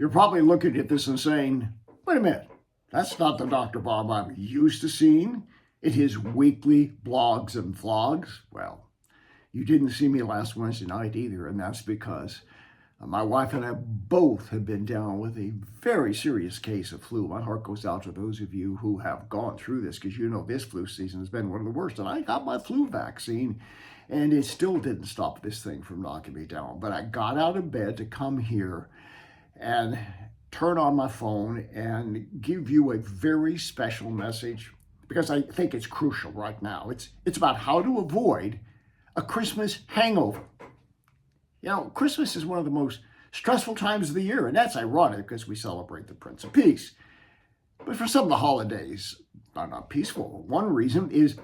You're probably looking at this and saying, wait a minute, that's not the Dr. Bob I'm used to seeing in his weekly blogs and vlogs. Well, you didn't see me last Wednesday night either, and that's because my wife and I both have been down with a very serious case of flu. My heart goes out to those of you who have gone through this, because you know this flu season has been one of the worst. And I got my flu vaccine, and it still didn't stop this thing from knocking me down. But I got out of bed to come here and turn on my phone and give you a very special message, because I think it's crucial right now. It's about how to avoid a Christmas hangover. You know, Christmas is one of the most stressful times of the year, and that's ironic because we celebrate the Prince of Peace. But for some of the holidays are not peaceful. One reason is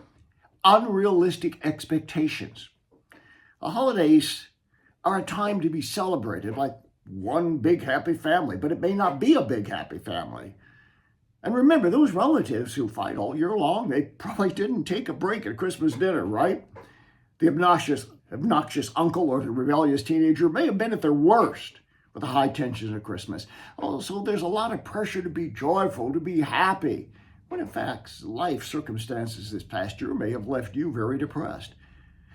unrealistic expectations. The holidays are a time to be celebrated like one big happy family, but it may not be a big happy family. And remember, those relatives who fight all year long, they probably didn't take a break at Christmas dinner, right? The obnoxious uncle or the rebellious teenager may have been at their worst with the high tensions of Christmas. Also, there's a lot of pressure to be joyful, to be happy, when in fact, life circumstances this past year may have left you very depressed.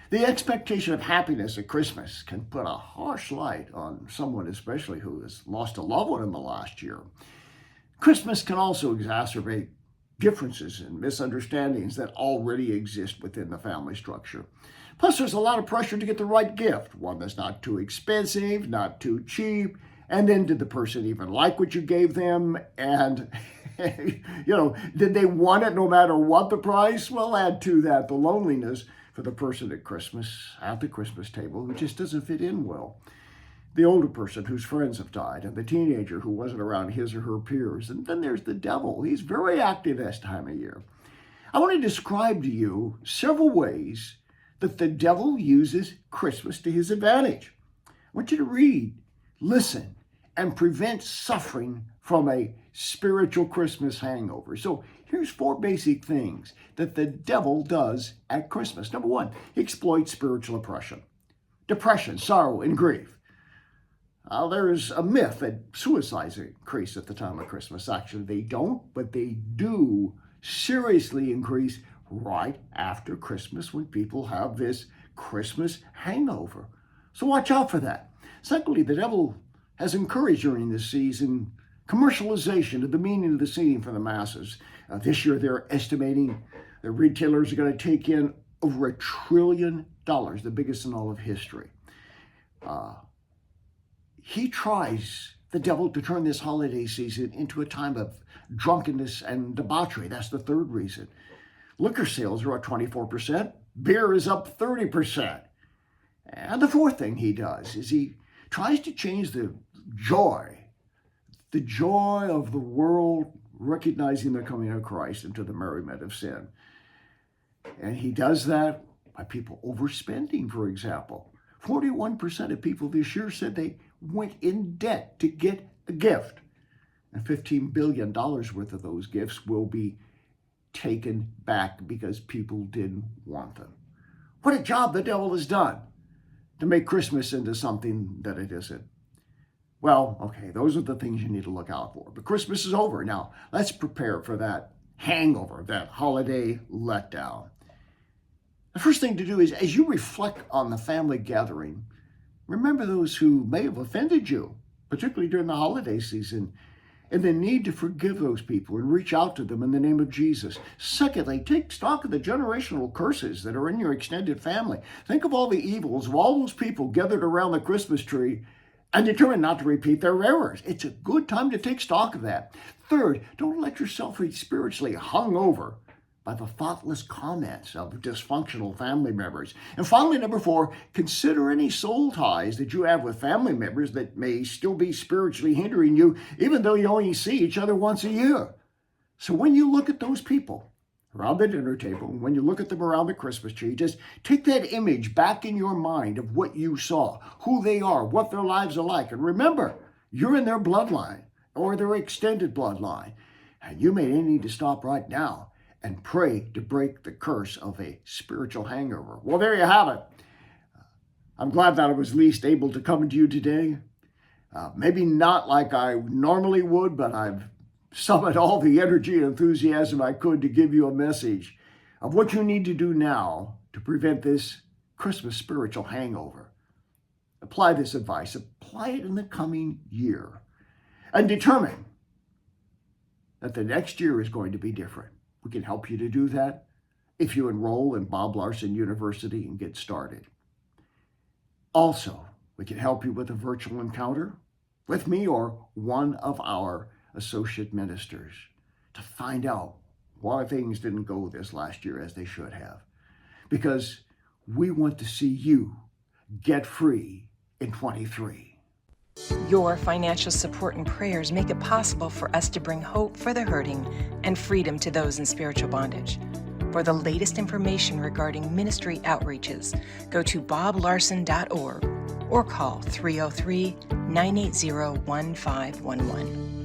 The expectation of happiness at Christmas can put a harsh light on someone, especially who has lost a loved one in the last year. Christmas can also exacerbate differences and misunderstandings that already exist within the family structure. Plus, there's a lot of pressure to get the right gift, one that's not too expensive, not too cheap, and then did the person even like what you gave them? And, did they want it no matter what the price? Well, add to that the loneliness for the person at Christmas, at the Christmas table, who just doesn't fit in well. The older person whose friends have died, and the teenager who wasn't around his or her peers. And then there's the devil. He's very active this time of year. I want to describe to you several ways that the devil uses Christmas to his advantage. I want you to read, listen, and prevent suffering from a spiritual Christmas hangover. So here's 4 basic things that the devil does at Christmas. Number 1, he exploits spiritual oppression, depression, sorrow, and grief. There's a myth that suicides increase at the time of Christmas. Actually, they don't, but they do seriously increase right after Christmas when people have this Christmas hangover. So watch out for that. Secondly, the devil has encouraged during this season commercialization of the meaning of the season for the masses. This year, they're estimating the retailers are going to take in over $1 trillion, the biggest in all of history. He tries, the devil, to turn this holiday season into a time of drunkenness and debauchery. That's the third reason. Liquor sales are up 24%. Beer is up 30%. And the fourth thing he does is he tries to change the joy of the world recognizing the coming of Christ into the merriment of sin. And he does that by people overspending, for example. 41% of people this year said they went in debt to get a gift. And $15 billion worth of those gifts will be taken back because people didn't want them. What a job the devil has done to make Christmas into something that it isn't. Well, okay, those are the things you need to look out for. But Christmas is over. Now, let's prepare for that hangover, that holiday letdown. The first thing to do is, as you reflect on the family gathering, remember those who may have offended you, particularly during the holiday season, and the need to forgive those people and reach out to them in the name of Jesus. Secondly, take stock of the generational curses that are in your extended family. Think of all the evils of all those people gathered around the Christmas tree and determine not to repeat their errors. It's a good time to take stock of that. Third, don't let yourself be spiritually hung over by the thoughtless comments of dysfunctional family members. And finally, number 4, consider any soul ties that you have with family members that may still be spiritually hindering you, even though you only see each other once a year. So when you look at those people around the dinner table, when you look at them around the Christmas tree, just take that image back in your mind of what you saw, who they are, what their lives are like. And remember, you're in their bloodline or their extended bloodline. And you may need to stop right now and pray to break the curse of a spiritual hangover. Well, there you have it. I'm glad that I was at least able to come to you today. Maybe not like I normally would, but I've summoned all the energy and enthusiasm I could to give you a message of what you need to do now to prevent this Christmas spiritual hangover. Apply this advice, apply it in the coming year, and determine that the next year is going to be different. We can help you to do that if you enroll in Bob Larson University and get started. Also, we can help you with a virtual encounter with me or one of our associate ministers to find out why things didn't go this last year as they should have. Because we want to see you get free in 23. Your financial support and prayers make it possible for us to bring hope for the hurting and freedom to those in spiritual bondage. For the latest information regarding ministry outreaches, go to boblarson.org or call 303-980-1511.